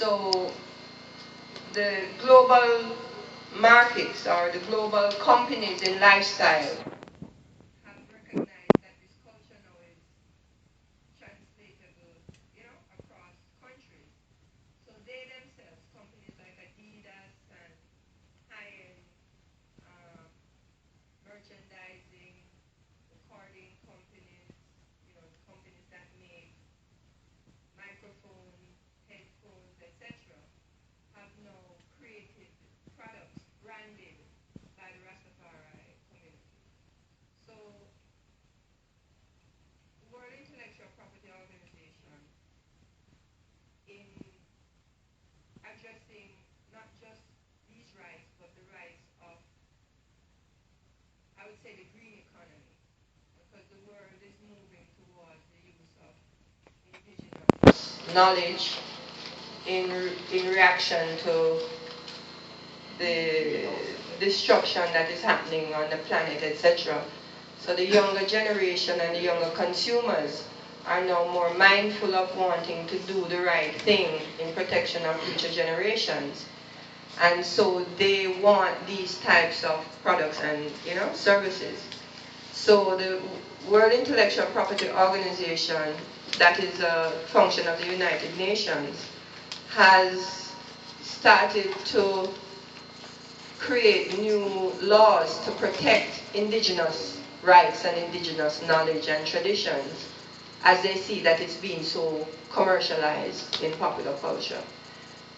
So the global markets or the global companies in lifestyle have recognized that this culture now is translatable, across countries. So they themselves, companies like Adidas and high-end um, merchandising, recording companies, companies that make microphones, headphones, etc., have now created products branded by the Rastafari community. So, the World Intellectual Property Organization, in addressing not just these rights, but the rights of, I would say, the green economy, because the world is moving towards the use of indigenous knowledge in reaction to the destruction that is happening on the planet, etc. So the younger generation and the younger consumers are now more mindful of wanting to do the right thing in protection of future generations. And so they want these types of products and services. So the World Intellectual Property Organization, that is a function of the United Nations, has started to create new laws to protect indigenous rights and indigenous knowledge and traditions, as they see that it's being so commercialized in popular culture.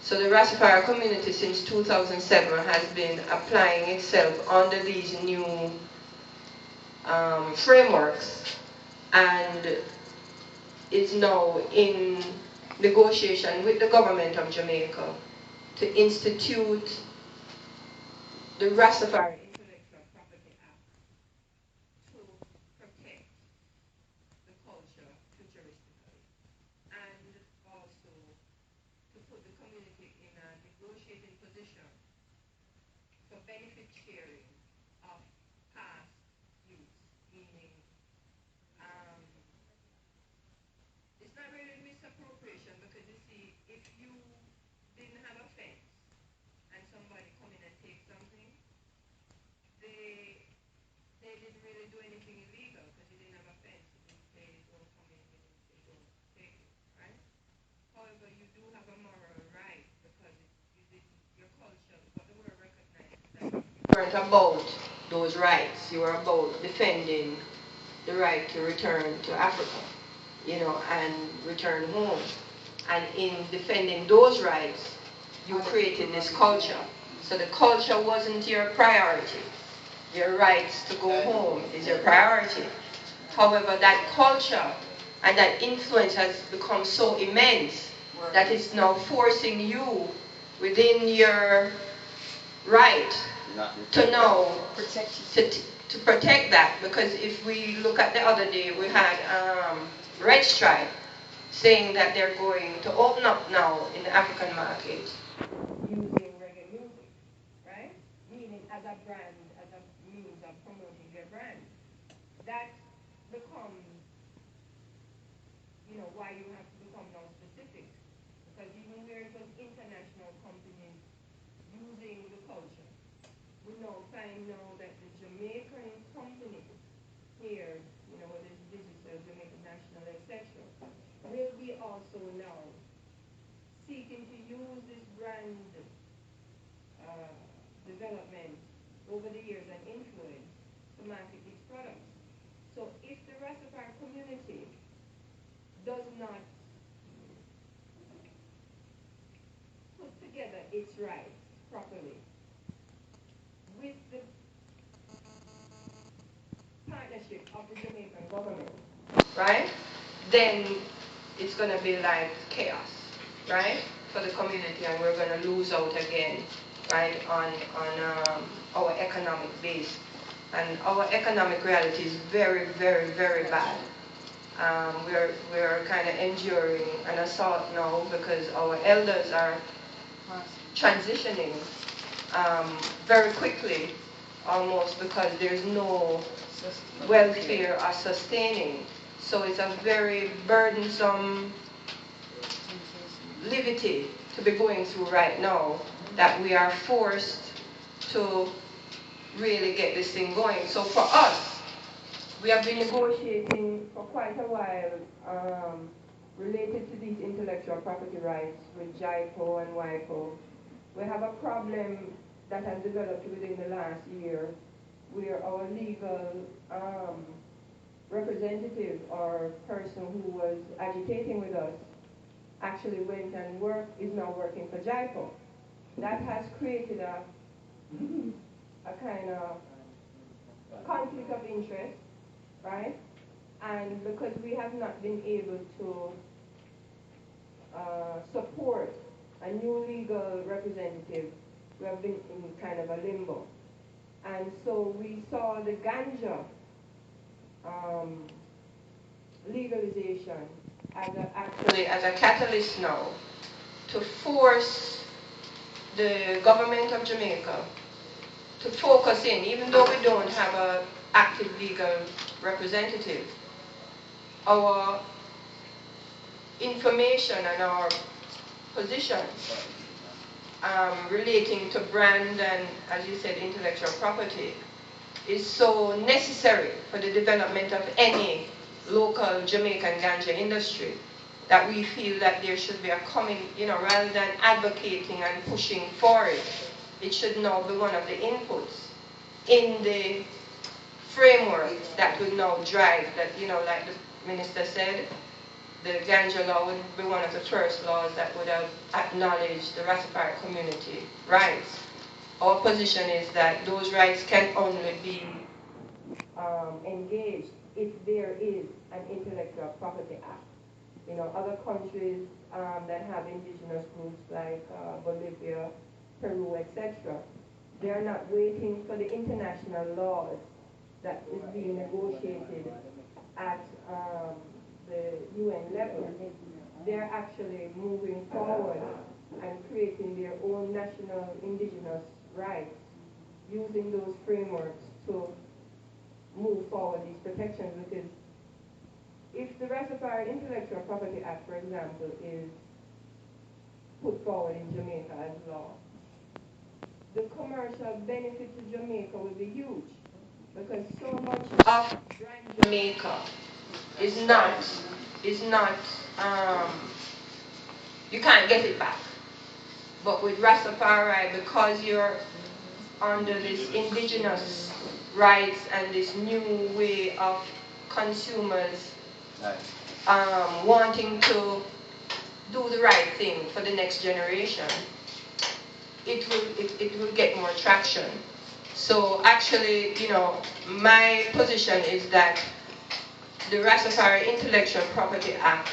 So the Rastafari community since 2007 has been applying itself under these new frameworks, and is now in negotiation with the government of Jamaica to institute the Rastafari Intellectual Property Act to protect the culture futuristically, and also to put the community in a negotiating position for benefit sharing of past use, meaning it's not really misappropriation, because you see, if you didn't have a fence and somebody come in and take something, they didn't really do anything illegal, because you didn't have a fence. You didn't say don't come in, you didn't say don't take it, right? However, you do have a moral right, because your culture, what the world recognizes, that you weren't about those rights. You were about defending the right to return to Africa, and return home. And in defending those rights, you created this culture. So the culture wasn't your priority. Your rights to go home is your priority. However, that culture and that influence has become so immense that it's now forcing you within your right to know to protect that. Because if we look at the other day, we had Red Stripe saying that they're going to open up now in the African market using reggae music, right? Meaning as a brand, as a means of promoting their brand. That becomes, why you have to become now specific. Because even where it was international companies using the culture, we now find now that the Jamaican companies here, whether it's digital, Jamaican National, etc., will be also now seeking to use this brand development over the years and influence to market these products. So if the Rastafari community does not put together its rights properly with the partnership of the Jamaican government, right, then it's going to be like chaos, right, for the community, and we're going to lose out again, right, on our economic base. And our economic reality is very, very, very bad. We're kind of enduring an assault now because our elders are transitioning very quickly, almost, because there's no welfare or sustaining. So it's a very burdensome liberty to be going through right now, that we are forced to really get this thing going. So for us, we have been negotiating for quite a while related to these intellectual property rights with JIPO and WIPO. We have a problem that has developed within the last year where our legal representative or person who was agitating with us actually went and is now working for JIPO. That has created a kind of conflict of interest, right? And because we have not been able to support a new legal representative, we have been in kind of a limbo. And so we saw the GANJA legalization actually as a catalyst now to force the government of Jamaica to focus in, even though we don't have an active legal representative, our information and our position relating to brand and, as you said, intellectual property is so necessary for the development of any local Jamaican ganja industry that we feel that there should be a coming, rather than advocating and pushing for it, it should now be one of the inputs in the framework that would now drive that, like the minister said, the ganja law would be one of the first laws that would have acknowledged the Rastafari community rights. Our position is that those rights can only be engaged if there is an intellectual property act. Other countries that have indigenous groups like Bolivia, Peru, etc., they are not waiting for the international laws that is being negotiated at the UN level. They're actually moving forward and creating their own national indigenous rights, using those frameworks to move forward these protections. Because if the Rastafari Intellectual Property Act, for example, is put forward in Jamaica as law, the commercial benefit to Jamaica will be huge, because so much of brand Jamaica is not, you can't get it back. But with Rastafari, because you're under this indigenous rights and this new way of consumers wanting to do the right thing for the next generation, it will get more traction. So actually, my position is that the Rastafari Intellectual Property Act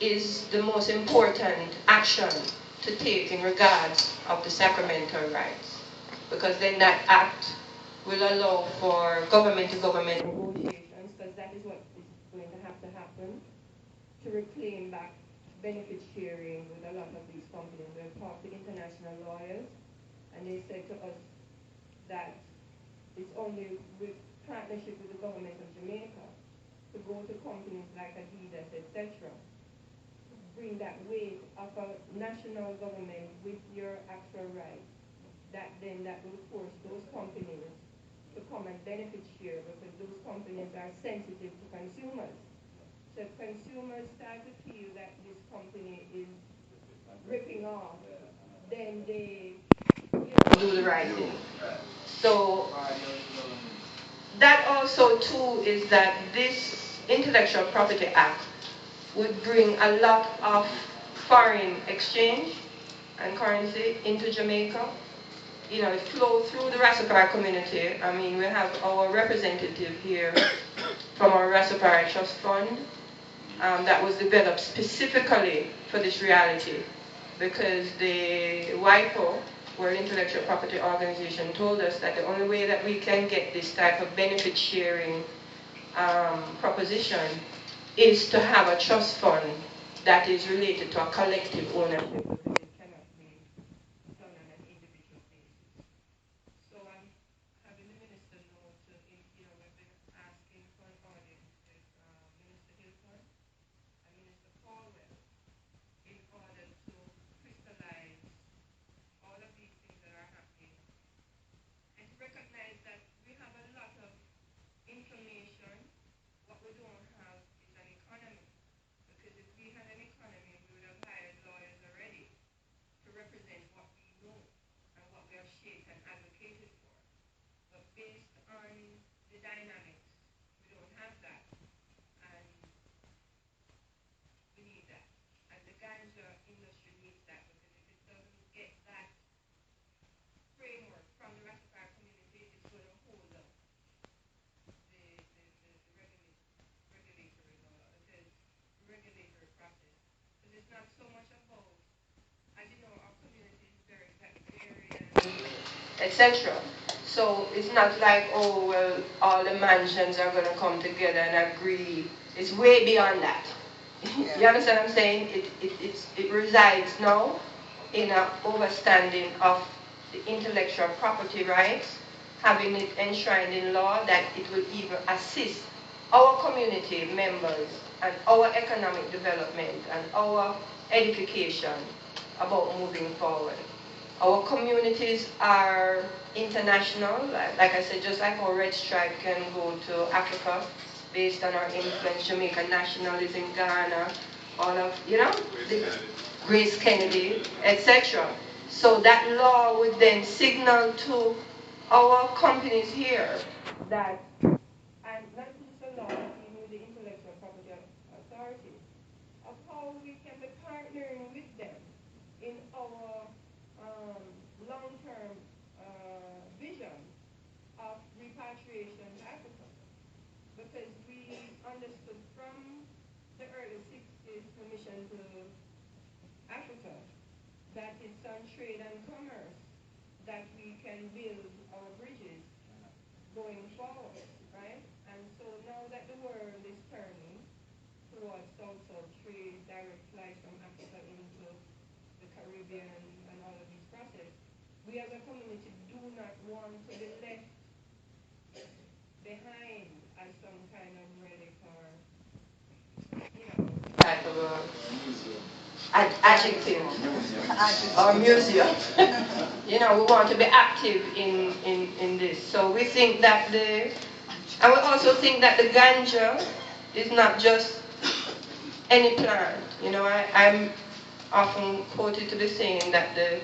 is the most important action to take in regards of the sacramental rights, because then that act will allow for government-to-government negotiations, because that is what is going to have to happen to reclaim back benefit sharing with a lot of these companies. We've talked to international lawyers, and they said to us that it's only with partnership with the government of Jamaica to go to companies like Adidas, etc., bring that weight of a national government with your actual rights, that will force those companies to come and benefit share, because those companies are sensitive to consumers. So if consumers start to feel that this company is ripping off, then they do the right thing. So that also too is that this Intellectual Property Act would bring a lot of foreign exchange and currency into Jamaica. It flow through the Rastafari community. I mean, we have our representative here from our Rastafari Trust Fund that was developed specifically for this reality, because the WIPO, World Intellectual Property Organization, told us that the only way that we can get this type of benefit sharing proposition is to have a trust fund that is related to a collective ownership, because it cannot be done on an individual basis. So I'm having the minister know to, we've been asking for an audit with Minister Hilton and Minister Paulwell in order to etc. So it's not like, oh, well, all the mansions are going to come together and agree. It's way beyond that. Yeah. You understand what I'm saying? It resides now in an overstanding of the intellectual property rights, having it enshrined in law that it will even assist our community members and our economic development and our edification about moving forward. Our communities are international. Like I said, just like our Red Stripe can go to Africa based on our influence, Jamaican nationalism, Ghana, all of, the Grace Kennedy, etc. So that law would then signal to our companies here that, and not just the law, even with the intellectual property authorities, of how we can be partnering with them in our long-term vision of repatriation to Africa. Because we understood from the early 60s commission to Africa that it's on trade and commerce that we can build our bridges going forward, right? And so now that the world is turning towards South-South trade, direct flights from Africa into the Caribbean and all of these processes, we as a community do not want to be left behind as some kind of relic or, type of adjective or museum. We want to be active in this. So we think that and we also think that the ganja is not just any plant. I'm often quoted to be saying that the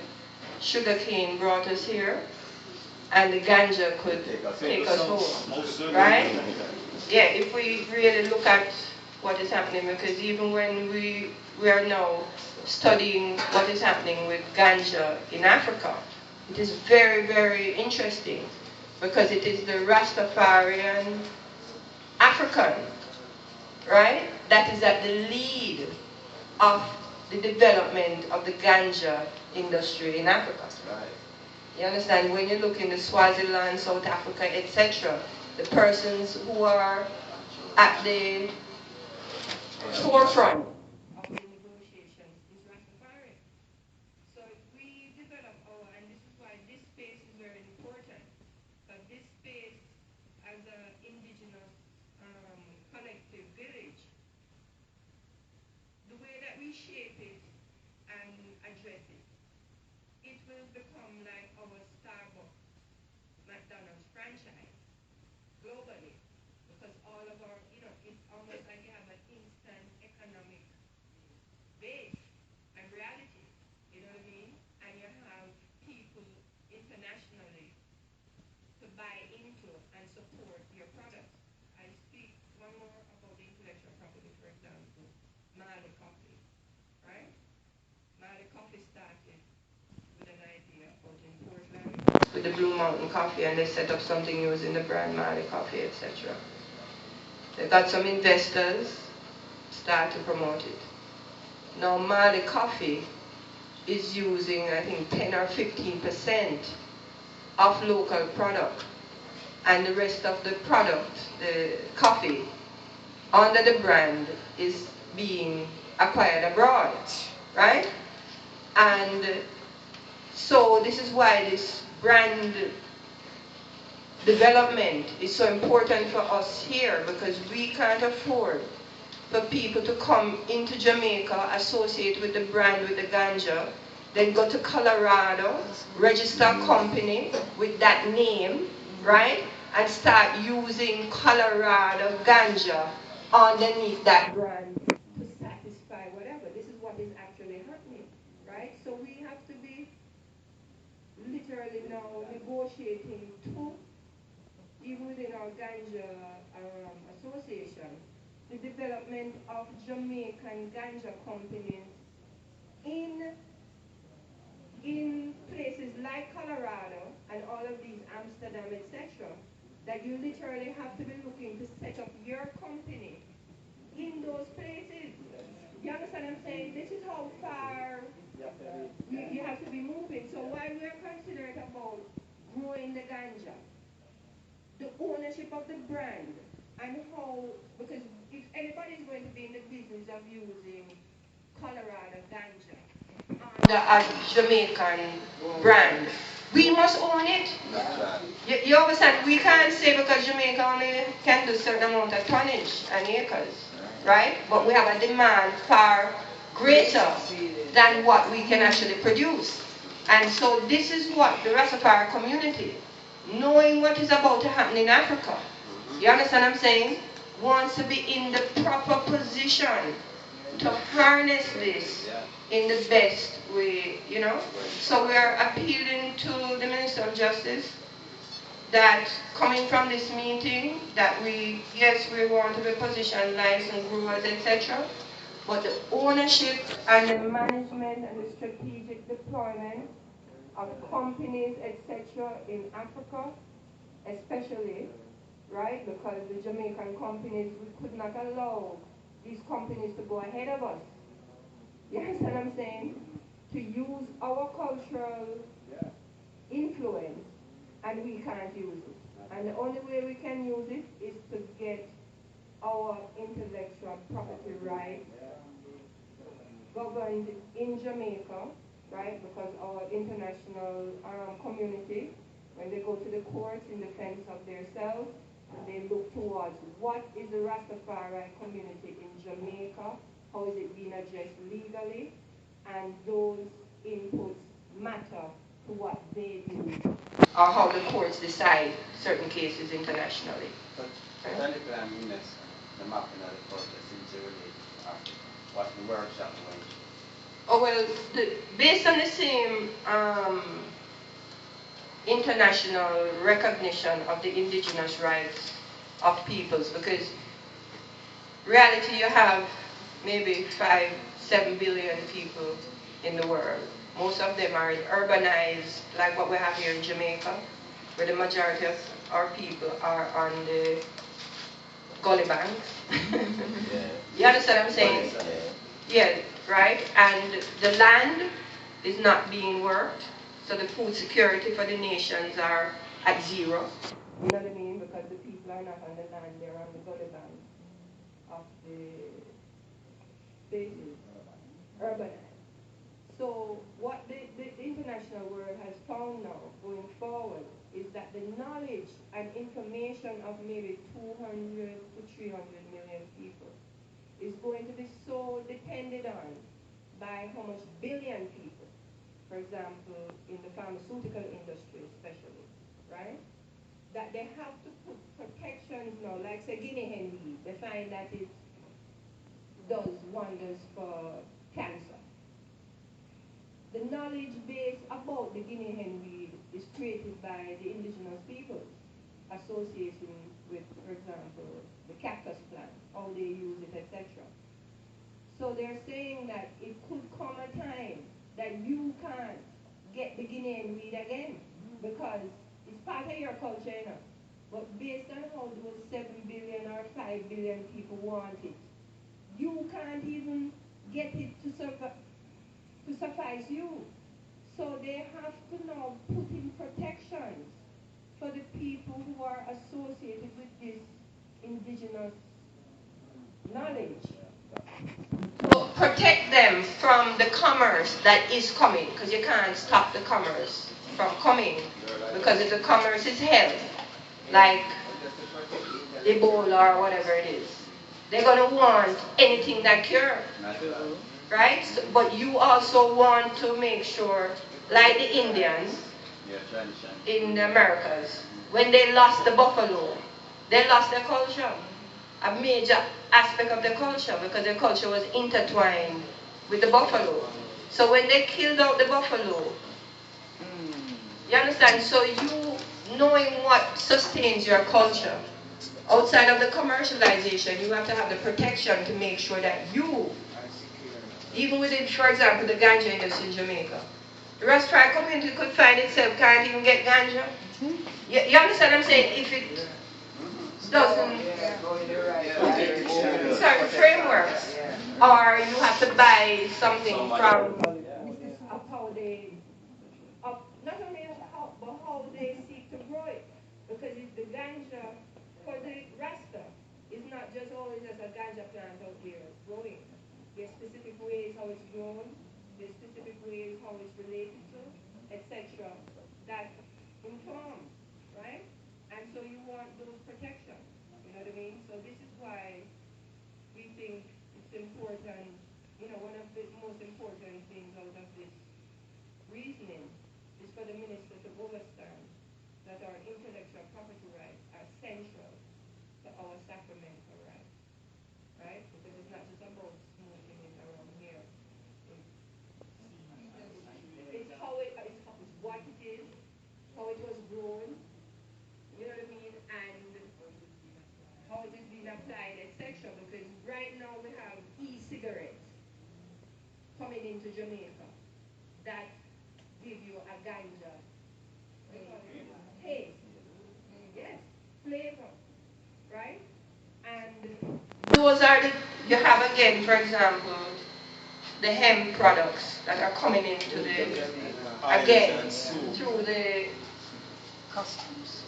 sugar cane brought us here, and the ganja could take us home, right? Yeah, if we really look at what is happening, because even when we are now studying what is happening with ganja in Africa, it is very, very interesting, because it is the Rastafarian African, right, that is at the lead of the development of the ganja industry in Africa. Right. You understand? When you look in the Swaziland, South Africa, etc., the persons who are at the forefront of the negotiations is Rastafarian. So if we develop and this is why this space is very important, but this space as an indigenous collective village, the way that we shape it and address it, it will become like our Starbucks, McDonald's franchise globally, because all of our, it's almost like you have an instant economic base and reality, you know what I mean? And you have people internationally to buy into and support your products. I speak one more about the intellectual property, for example, Mali coffee, right? Mali coffee started with an idea out in Portland with the Blue Mountain coffee, and they set up something using the brand Mali coffee, etc. They got some investors, start to promote it. Now Mali coffee is using, I think, 10 or 15% of local product, and the rest of the product, the coffee, under the brand is being acquired abroad, right? And so this is why this brand development is so important for us here, because we can't afford for people to come into Jamaica, associate with the brand, with the ganja, then go to Colorado, register a company with that name, right? And start using Colorado ganja underneath that brand to satisfy whatever. This is what is actually happening, right? So we have to be literally now negotiating to, even within our ganja association, the development of Jamaican ganja companies in places like Colorado and all of these, Amsterdam, etc., that you literally have to be looking to set up your company in those places. You understand what I'm saying? This is how far you have to be moving. So while we're considering a about growing the ganja, the ownership of the brand, and how, because if anybody's going to be in the business of using Colorado ganja under a Jamaican brand, we must own it. You understand? We can't say because Jamaica only can do certain amount of tonnage and acres, right? But we have a demand far greater than what we can actually produce. And so this is what the Rastafari community, knowing what is about to happen in Africa, you understand what I'm saying, wants to be in the proper position to harness this in the best way, you know. So we are appealing to the Minister of Justice that coming from this meeting, that yes, we want to be positioned, licensed growers, etc., but the ownership and the management and the strategic deployment of companies, etc., in Africa, especially, right? Because the Jamaican companies, we could not allow these companies to go ahead of us. You understand what I'm saying? To use our cultural influence, and we can't use it. And the only way we can use it is to get our intellectual property rights governed in Jamaica, right? Because our international community, when they go to the courts in defense of themselves, they look towards what is the Rastafari community in Jamaica, how is it being addressed legally, and those inputs matter to what they do, or how the courts decide certain cases internationally. But the mapping of the process into relate to Africa. What's the workshop going to? Oh, well, based on the same international recognition of the indigenous rights of peoples, because reality, you have maybe 5-7 billion people in the world. Most of them are urbanized, like what we have here in Jamaica, where the majority of our people are on the gully banks. You understand what I'm saying? Yeah, right? And the land is not being worked, so the food security for the nations are at zero. You know what I mean? Because the people are not on the land, they're on the gully banks of the spaces, urbanized. So what the international world has found now, going forward, is that the knowledge and information of maybe 200 to 300 million people is going to be so depended on by how much billion people, for example, in the pharmaceutical industry especially, right? That they have to put protections now, like say guinea hen weed, they find that it does wonders for cancer. The knowledge base about the guinea hen weed is created by the indigenous peoples, associating with, for example, the cactus plant, how they use it, etc. So they're saying that it could come a time that you can't get the guinea hen weed again because it's part of your culture, you know. But based on how those 7 billion or 5 billion people want it, you can't even get it to suffice you. So they have to now put in protections for the people who are associated with this indigenous knowledge. So protect them from the commerce that is coming, because you can't stop the commerce from coming, because if the commerce is held, like Ebola or whatever it is, they're going to want anything that cures. Right? So, but you also want to make sure, like the Indians in the Americas, when they lost the buffalo, they lost their culture. A major aspect of their culture, because their culture was intertwined with the buffalo. So when they killed out the buffalo, you understand? So you knowing what sustains your culture, outside of the commercialization, you have to have the protection to make sure that you, even within, for example, the ganja industry in Jamaica, the Rastafari community could find itself can't even get ganja. You understand what I'm saying? If it doesn't, certain frameworks, or you have to buy something from how they, not only how how they seek to grow it. Because the ganja, for the Rasta, it's not just always as a ganja plant out there growing. There's specific ways how it's grown, there's specific ways how it's related to, etc. that inform, right? And so you want those protections, you know what I mean? So this is why we think it's important, one of the most important things out of this reasoning is for the minister to understand that our intellectual property rights are central to our sacramental rights, right? Because it's not just about smoking it around here. It's what it is, how it was grown, you know what I mean, and how it is being applied, etc. Because right now we have e-cigarettes coming into Jamaica that give you a ganja taste, yes, flavor, right? And those are you have again, for example, the hemp products that are coming into again, through the customs.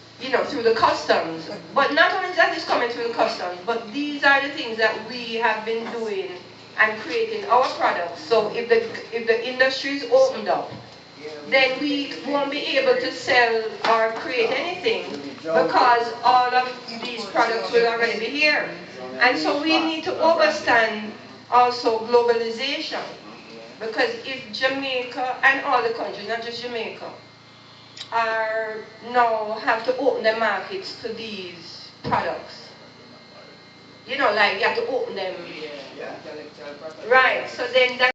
Through the customs. But not only that is coming through the customs, but these are the things that we have been doing and creating our products. So if the industry is opened up, then we won't be able to sell or create anything because all of these products will already be here. And so we need to understand also globalization. Because if Jamaica and all the countries, not just Jamaica, are now have to open their markets to these products. Like you have to open them. Right. So then that